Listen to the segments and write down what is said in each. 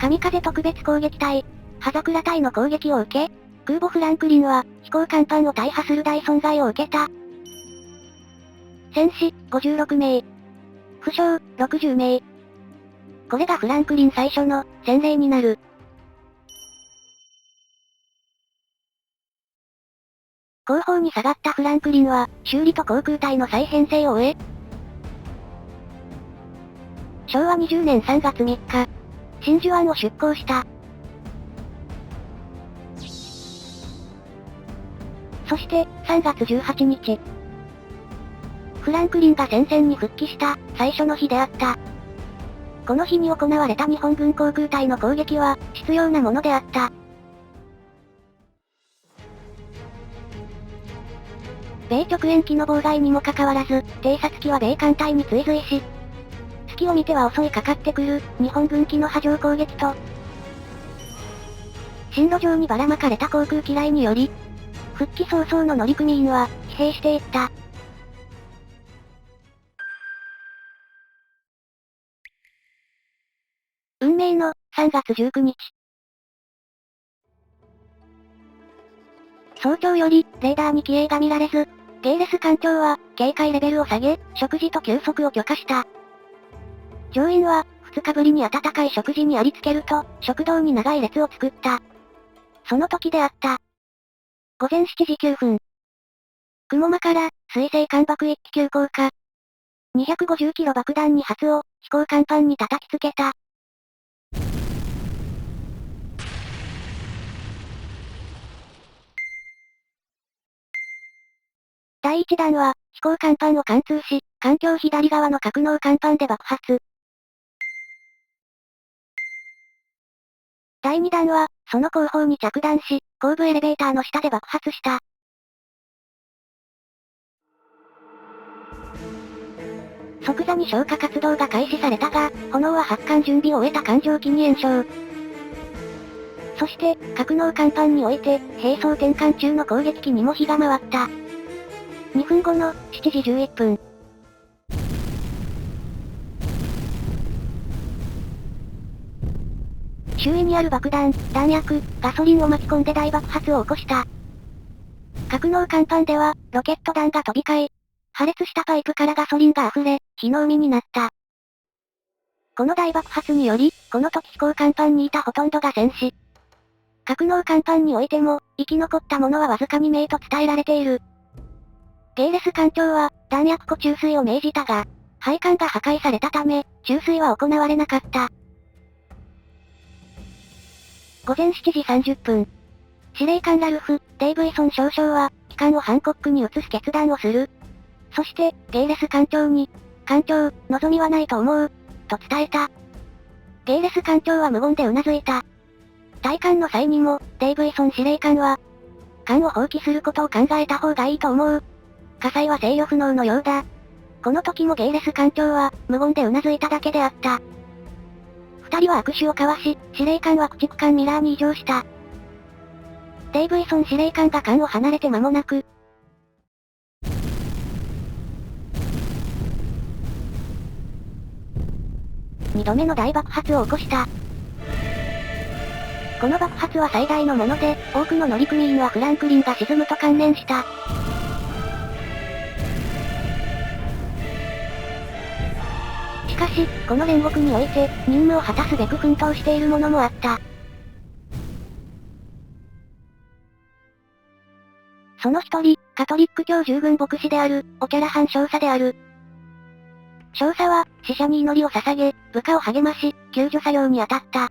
神風特別攻撃隊、葉桜隊の攻撃を受け、空母フランクリンは、飛行甲板を大破する大損害を受けた。戦死、56名。負傷、60名。これがフランクリン最初の、戦例になる。後方に下がったフランクリンは、修理と航空隊の再編成を終え、昭和20年3月3日、真珠湾を出港した。そして、3月18日、フランクリンが戦線に復帰した、最初の日であった。この日に行われた日本軍航空隊の攻撃は、執拗なものであった。米直縁機の妨害にもかかわらず、偵察機は米艦隊に追随し、隙を見ては襲いかかってくる、日本軍機の波状攻撃と、進路上にばらまかれた航空機雷により、復帰早々の乗組員は、疲弊していった。運命の、3月19日。早朝より、レーダーに機影が見られず、ゲイレス艦長は、警戒レベルを下げ、食事と休息を許可した。乗員は、2日ぶりに温かい食事にありつけると、食堂に長い列を作った。その時であった。午前7時9分。雲間から、水星艦爆1機急降下。250キロ爆弾2発を、飛行甲板に叩きつけた。第1弾は、飛行甲板を貫通し、艦橋左側の格納甲板で爆発。第2弾は、その後方に着弾し、後部エレベーターの下で爆発した。即座に消火活動が開始されたが、炎は発艦準備を終えた艦上機に延焼。そして、格納甲板において、兵装転換中の攻撃機にも火が回った。2分後の、7時11分。周囲にある爆弾、弾薬、ガソリンを巻き込んで大爆発を起こした。格納甲板では、ロケット弾が飛び交い、破裂したパイプからガソリンが溢れ、火の海になった。この大爆発により、この時飛行甲板にいたほとんどが戦死。格納甲板においても、生き残った者はわずか2名と伝えられている。ゲイレス艦長は、弾薬庫注水を命じたが、配管が破壊されたため、注水は行われなかった。午前7時30分。司令官ラルフ・デイブイソン少将は、機関をハンコックに移す決断をする。そして、ゲイレス艦長に、艦長、望みはないと思う、と伝えた。ゲイレス艦長は無言で頷いた。退艦の際にも、デイブイソン司令官は、艦を放棄することを考えた方がいいと思う。火災は制御不能のようだ。この時もゲイレス艦長は、無言で頷いただけであった。二人は握手を交わし、司令官は駆逐艦ミラーに移乗した。デイブイソン司令官が艦を離れて間もなく、二度目の大爆発を起こした。この爆発は最大のもので、多くの乗組員はフランクリンが沈むと観念した。しかし、この煉獄において、任務を果たすべく奮闘している者もあった。その一人、カトリック教従軍牧師である、オキャラハン少佐である。少佐は、死者に祈りを捧げ、部下を励まし、救助作業に当たった。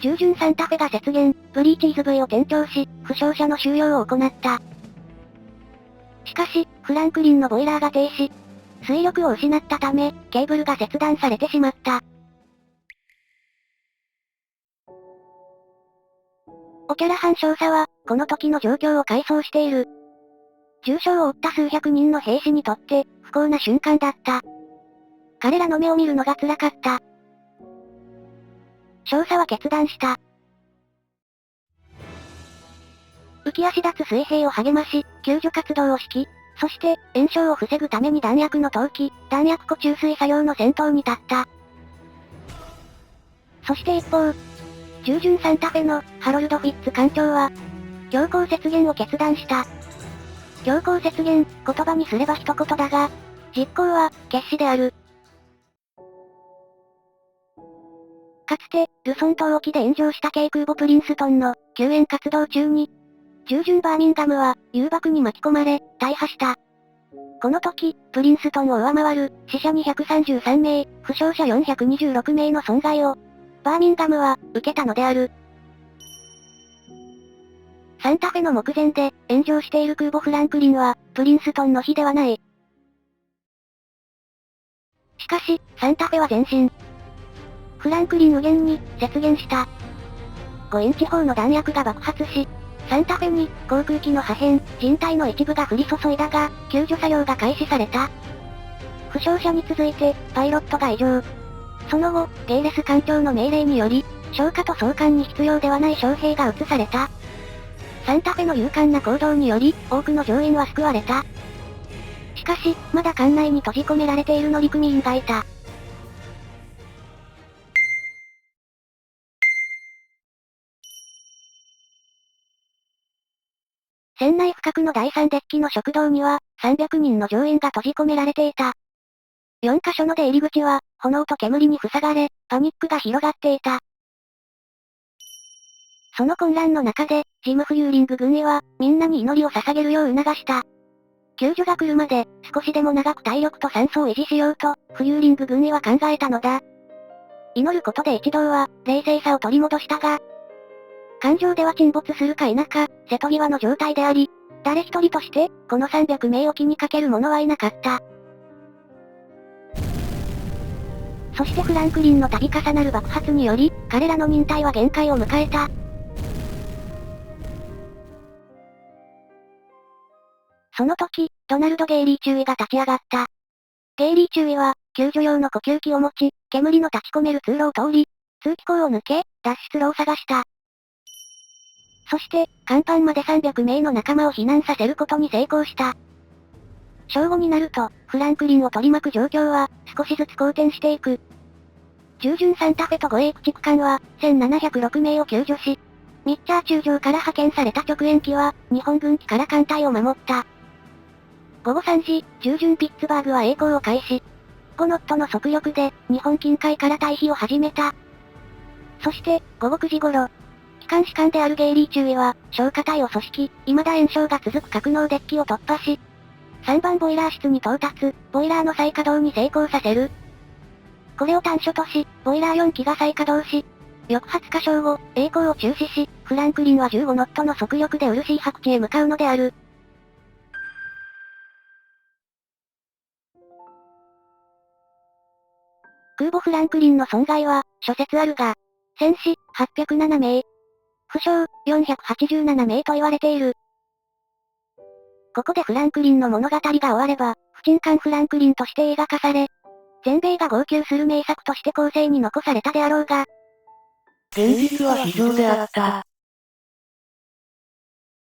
従順サンタフェが雪原、ブリーチーズ V を転調し、負傷者の収容を行った。しかし、フランクリンのボイラーが停止。水力を失ったため、ケーブルが切断されてしまった。オキャラハン少佐は、この時の状況を回想している。重傷を負った数百人の兵士にとって、不幸な瞬間だった。彼らの目を見るのが辛かった。少佐は決断した。浮き足立つ水兵を励まし、救助活動を指揮。そして、炎症を防ぐために弾薬の投棄、弾薬庫注水作業の先頭に立った。そして一方、従順サンタフェのハロルド・フィッツ艦長は、強行雪原を決断した。強行雪原、言葉にすれば一言だが、実行は決死である。かつて、ルソン島沖で炎上した軽空母プリンストンの救援活動中に、従順バーミンガムは誘爆に巻き込まれ、大破した。この時、プリンストンを上回る死者233名、負傷者426名の損害を、バーミンガムは受けたのである。サンタフェの目前で炎上している空母フランクリンは、プリンストンの比ではない。しかし、サンタフェは前進。フランクリン右舷に接舷した。5インチ砲の弾薬が爆発し、サンタフェに航空機の破片、人体の一部が降り注いだが、救助作業が開始された。負傷者に続いて、パイロットが異常。その後、ゲイレス艦長の命令により、消火と送還に必要ではない将兵が移された。サンタフェの勇敢な行動により、多くの乗員は救われた。しかし、まだ艦内に閉じ込められている乗組員がいた。船内深くの第3デッキの食堂には、300人の乗員が閉じ込められていた。4カ所の出入り口は、炎と煙に塞がれ、パニックが広がっていた。その混乱の中で、ジム・フリューリング軍医は、みんなに祈りを捧げるよう促した。救助が来るまで、少しでも長く体力と酸素を維持しようと、フリューリング軍医は考えたのだ。祈ることで一同は、冷静さを取り戻したが、艦上では沈没するか否か、瀬戸際の状態であり、誰一人として、この300名を気にかける者はいなかった。そしてフランクリンの度重なる爆発により、彼らの忍耐は限界を迎えた。その時、ドナルド・ゲイリー中尉が立ち上がった。ゲイリー中尉は、救助用の呼吸器を持ち、煙の立ち込める通路を通り、通気口を抜け、脱出路を探した。そして、甲板まで300名の仲間を避難させることに成功した。正午になると、フランクリンを取り巻く状況は、少しずつ好転していく。従順サンタフェと護衛駆逐艦は、1706名を救助し、ミッチャー中将から派遣された直縁機は、日本軍機から艦隊を守った。午後3時、従順ピッツバーグは曳航を開始。5ノットの速力で、日本近海から退避を始めた。そして、午後9時頃、機関士官であるゲイリー中尉は、消火隊を組織、未だ延焼が続く格納デッキを突破し、3番ボイラー室に到達、ボイラーの再稼働に成功させる。これを短所とし、ボイラー4機が再稼働し、翌20日正午、曳航を中止し、フランクリンは15ノットの速力でウルシー白地へ向かうのである。空母フランクリンの損害は、諸説あるが、戦死、807名。負傷、487名と言われている。ここでフランクリンの物語が終われば、不沈艦フランクリンとして映画化され、全米が号泣する名作として後世に残されたであろうが、現実は非常であった。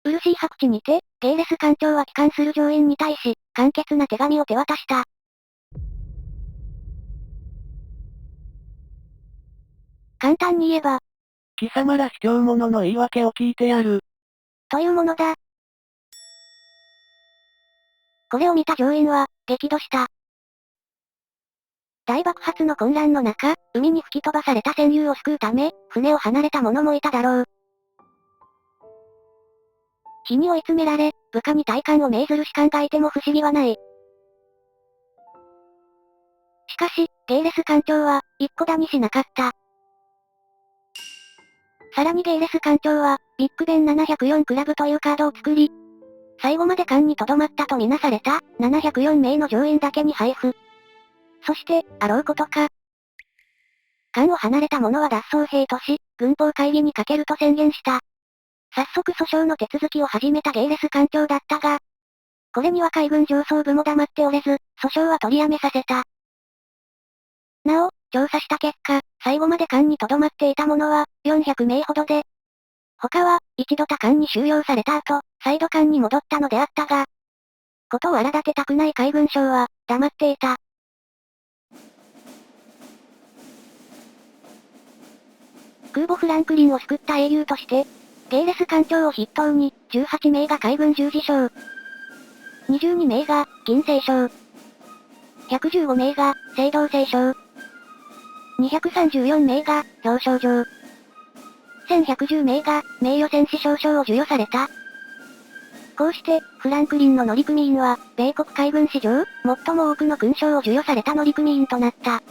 ウルシー白地にて、ゲイレス艦長は帰還する乗員に対し、簡潔な手紙を手渡した。簡単に言えば、貴様ら卑怯者の言い訳を聞いてやる。というものだ。これを見た乗員は、激怒した。大爆発の混乱の中、海に吹き飛ばされた戦友を救うため、船を離れた者もいただろう。火に追い詰められ、部下に退官を命ずる士官がいても不思議はない。しかし、ゲイレス艦長は、一個だにしなかった。さらにゲイレス艦長は、ビッグベン704クラブというカードを作り、最後まで艦に留まったとみなされた、704名の乗員だけに配布。そして、あろうことか。艦を離れた者は脱走兵とし、軍法会議にかけると宣言した。早速訴訟の手続きを始めたゲイレス艦長だったが、これには海軍上層部も黙っておれず、訴訟は取りやめさせた。なお、調査した結果、最後まで艦に留まっていた者は、400名ほどで、他は、一度他艦に収容された後、再度艦に戻ったのであったが、ことを荒立てたくない海軍省は、黙っていた。空母フランクリンを救った英雄として、ゲイレス艦長を筆頭に、18名が海軍十字章、22名が、銀星章、115名が、青銅星章、234名が、表彰状、1110名が、名誉戦士章章を授与された。こうして、フランクリンの乗組員は、米国海軍史上、最も多くの勲章を授与された乗組員となった。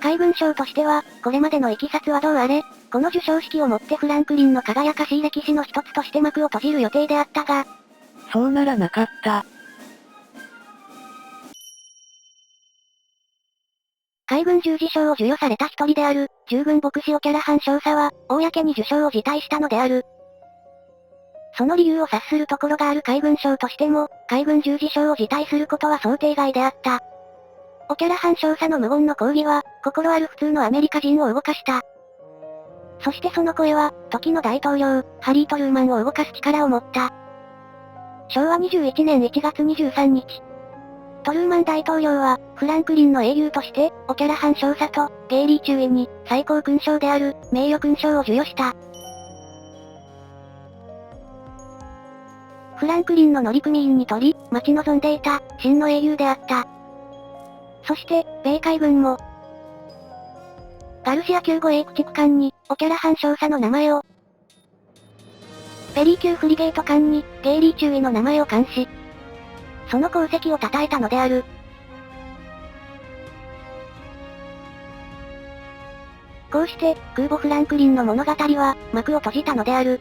海軍省としては、これまでの経緯はどうあれ、この授賞式をもってフランクリンの輝かしい歴史の一つとして幕を閉じる予定であったが、そうならなかった。海軍十字章を授与された一人である、従軍牧師オキャラハン少佐は、公に受賞を辞退したのである。その理由を察するところがある海軍省としても、海軍十字章を辞退することは想定外であった。オキャラハン少佐の無言の抗議は、心ある普通のアメリカ人を動かした。そしてその声は、時の大統領、ハリー・トルーマンを動かす力を持った。昭和21年1月23日。トルーマン大統領は、フランクリンの英雄として、オキャラハン少佐と、ゲイリー中尉に、最高勲章である、名誉勲章を授与した。フランクリンの乗組員にとり、待ち望んでいた、真の英雄であった。そして、米海軍も、ガルシア級護衛駆逐艦に、オキャラハン少佐の名前を、ペリー級フリゲート艦に、ゲイリー中尉の名前を冠し、その功績を称えたのである。こうして、空母フランクリンの物語は、幕を閉じたのである。